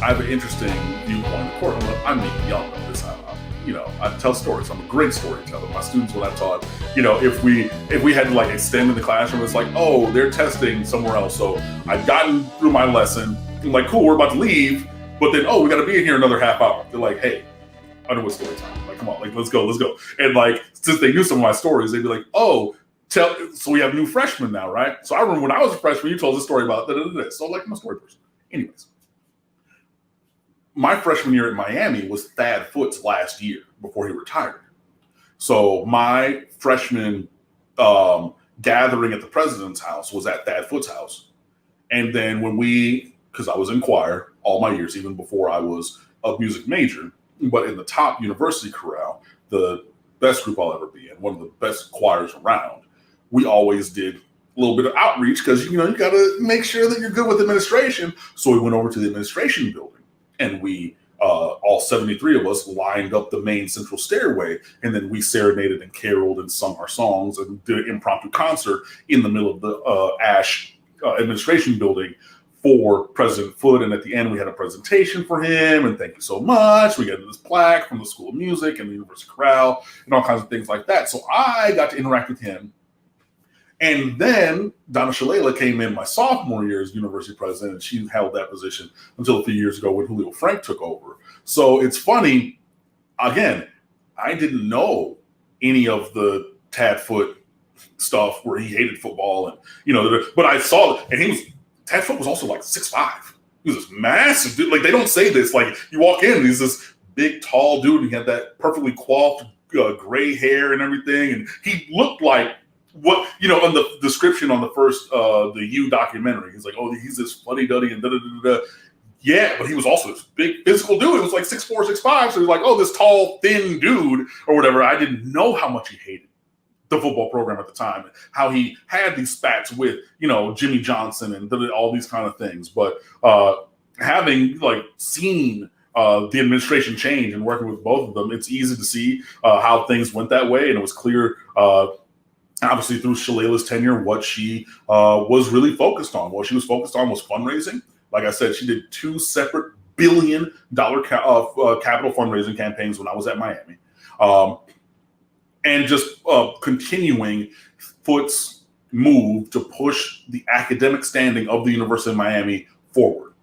I have an interesting viewpoint. Of course, I'm young on this. I tell stories. I'm a great storyteller. My students, when I taught, if we had to like extend in the classroom, it's like, oh, they're testing somewhere else. So I've gotten through my lesson. I'm like, cool, we're about to leave, but then, oh, we got to be in here another half hour. They're like, hey, I know what story time. Like, come on, like, let's go. And like, since they knew some of my stories, they'd be like, oh, so we have new freshmen now, right? So I remember when I was a freshman, you told us a story about this. So like, I'm a story person. Anyways, my freshman year at Miami was Thad Foote's last year before he retired. So my freshman gathering at the president's house was at Thad Foote's house. And then because I was in choir all my years, even before I was a music major, but in the top university chorale, the best group I'll ever be in, one of the best choirs around, we always did a little bit of outreach because, you got to make sure that you're good with administration. So we went over to the administration building and we, all 73 of us lined up the main central stairway. And then we serenaded and caroled and sung our songs and did an impromptu concert in the middle of the Ash administration building for President Foote. And at the end, we had a presentation for him. And thank you so much. We got this plaque from the School of Music and the University Chorale and all kinds of things like that. So I got to interact with him. And then Donna Shalala came in my sophomore year as university president, and she held that position until a few years ago when Julio Frank took over. So it's funny, again, I didn't know any of the Tad Foote stuff where he hated football and, but I saw it, and Tad Foote was also like 6'5". He was this massive dude. Like, they don't say this. Like, you walk in, and he's this big, tall dude, and he had that perfectly coiffed gray hair and everything. And he looked like what, on the description on the first, the You documentary. He's like, oh, he's this fuddy-duddy and da-da-da-da. Yeah, but he was also this big physical dude. It was like 6'4", 6'5". So he's like, oh, this tall, thin dude or whatever. I didn't know how much he hated the football program at the time, how he had these spats with, Jimmy Johnson and all these kind of things. But having seen the administration change and working with both of them, it's easy to see how things went that way. And it was clear, obviously through Shalala's tenure, what she was really focused on. What she was focused on was fundraising. Like I said, she did 2 separate $1 billion capital fundraising campaigns when I was at Miami. And just continuing Foote's move to push the academic standing of the University of Miami forward.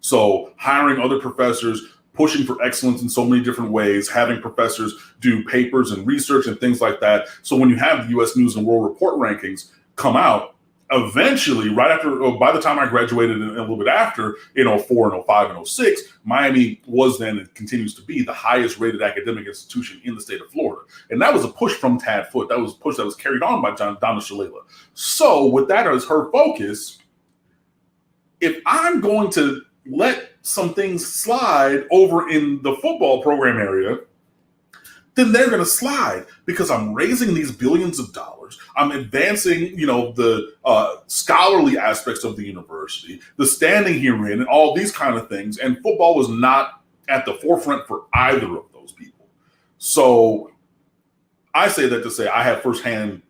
So hiring other professors, pushing for excellence in so many different ways, having professors do papers and research and things like that. So when you have the U.S. News and World Report rankings come out, eventually, by the time I graduated and a little bit after, in 04 and 05 and 06, Miami was then and continues to be the highest rated academic institution in the state of Florida. And that was a push from Tad Foote. That was a push that was carried on by Donna Shalala. So with that as her focus, if I'm going to let some things slide over in the football program area, then they're going to slide because I'm raising these billions of dollars. I'm advancing, the scholarly aspects of the university, the standing herein, and all these kind of things. And football was not at the forefront for either of those people. So I say that to say I have firsthand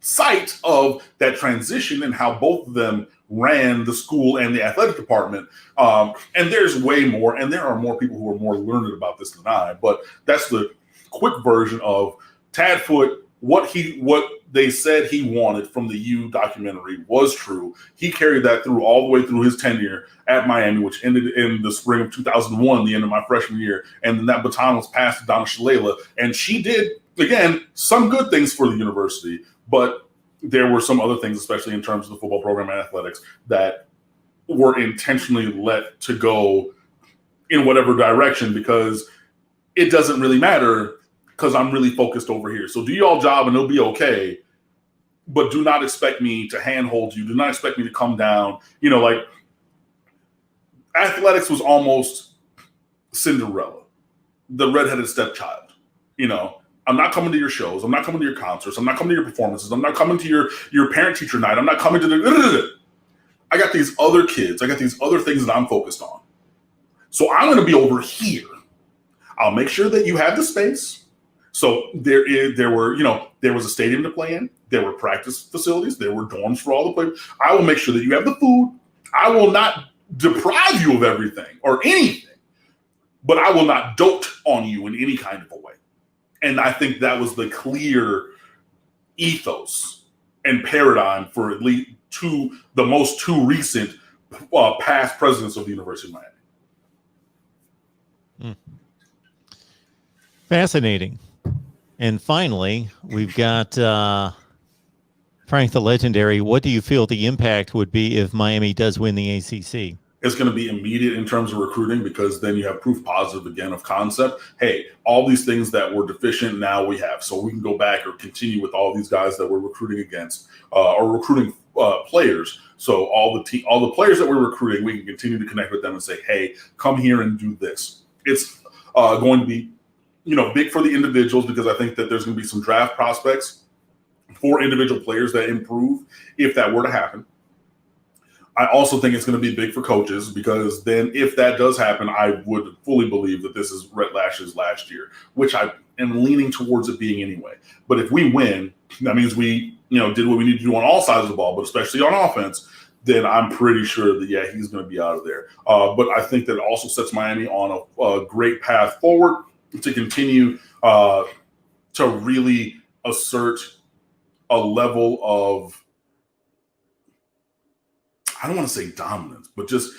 sight of that transition and how both of them ran the school and the athletic department. And there's way more, and there are more people who are more learned about this than I, but that's the quick version of Tad Foote. What they said he wanted from the You documentary was true. He carried that through all the way through his tenure at Miami, which ended in the spring of 2001, the end of my freshman year. And then that baton was passed to Donna Shalala. And she did, again, some good things for the university, but there were some other things, especially in terms of the football program and athletics, that were intentionally let to go in whatever direction because it doesn't really matter because I'm really focused over here. So do y'all job and it'll be okay, but do not expect me to handhold you. Do not expect me to come down. Athletics was almost Cinderella, the redheaded stepchild. I'm not coming to your shows. I'm not coming to your concerts. I'm not coming to your performances. I'm not coming to your parent-teacher night. I'm not coming to I got these other kids. I got these other things that I'm focused on. So I'm going to be over here. I'll make sure that you have the space. So there was a stadium to play in. There were practice facilities. There were dorms for all the players. I will make sure that you have the food. I will not deprive you of everything or anything, but I will not dote on you in any kind of a way. And I think that was the clear ethos and paradigm for at least the most two recent past presidents of the University of Miami. Fascinating. And finally, we've got Frank the Legendary. What do you feel the impact would be if Miami does win the ACC? It's going to be immediate in terms of recruiting, because then you have proof positive again of concept. Hey, all these things that were deficient now we have, so we can go back or continue with all these guys that we're recruiting against or recruiting players. So all the players that we're recruiting, we can continue to connect with them and say, hey, come here and do this. It's going to be, big for the individuals, because I think that there's going to be some draft prospects for individual players that improve if that were to happen. I also think it's going to be big for coaches, because then if that does happen, I would fully believe that this is Rhett Lashlee's last year, which I am leaning towards it being anyway. But if we win, that means we, did what we need to do on all sides of the ball, but especially on offense, then I'm pretty sure that, yeah, he's going to be out of there. But I think that it also sets Miami on a great path forward to continue to really assert a level of, I don't want to say dominance, but just,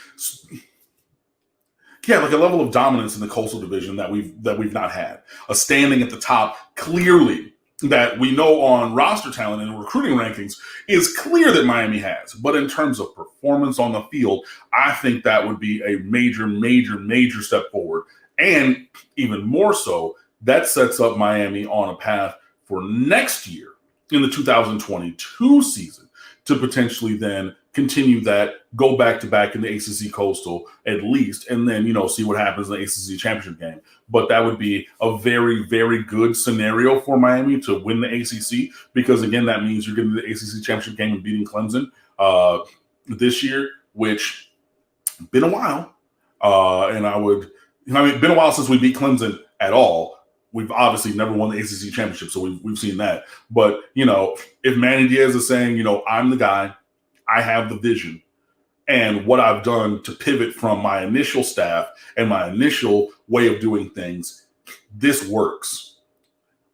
like a level of dominance in the Coastal Division that we've not had. A standing at the top, clearly, that we know on roster talent and recruiting rankings is clear that Miami has. But in terms of performance on the field, I think that would be a major, major, major step forward. And even more so, that sets up Miami on a path for next year in the 2022 season to potentially then continue that, go back-to-back in the ACC Coastal at least, and then, see what happens in the ACC Championship game. But that would be a very, very good scenario for Miami to win the ACC, because, again, that means you're getting the ACC Championship game and beating Clemson this year, which been a while. Been a while since we beat Clemson at all. We've obviously never won the ACC Championship, so we've seen that. But, if Manny Diaz is saying, I'm the guy, I have the vision, and what I've done to pivot from my initial staff and my initial way of doing things, this works.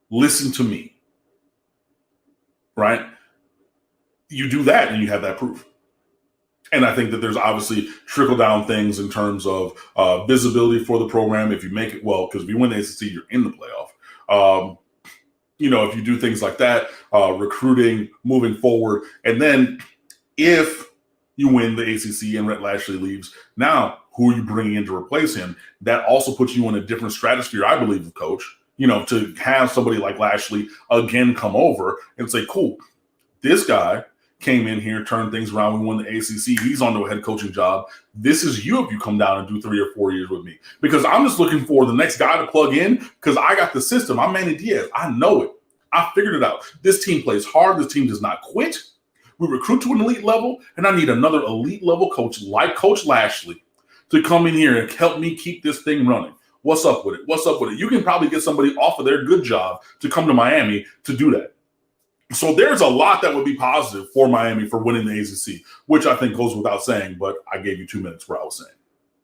Listen to me, right? You do that and you have that proof. And I think that there's obviously trickle-down things in terms of visibility for the program. If you make it well, because if you win the ACC, you're in the playoff. If you do things like that, recruiting, moving forward, and then if you win the ACC and Rhett Lashlee leaves, now who are you bringing in to replace him? That also puts you in a different stratosphere, I believe, of coach, to have somebody like Lashlee again come over and say, cool, this guy came in here, turned things around, we won the ACC, he's onto a head coaching job. This is you if you come down and do 3 or 4 years with me. Because I'm just looking for the next guy to plug in, because I got the system. I'm Manny Diaz. I know it. I figured it out. This team plays hard. This team does not quit. We recruit to an elite level, and I need another elite level coach like Coach Lashlee to come in here and help me keep this thing running. What's up with it? What's up with it? You can probably get somebody off of their good job to come to Miami to do that. So there's a lot that would be positive for Miami for winning the ACC, which I think goes without saying, but I gave you 2 minutes where I was saying.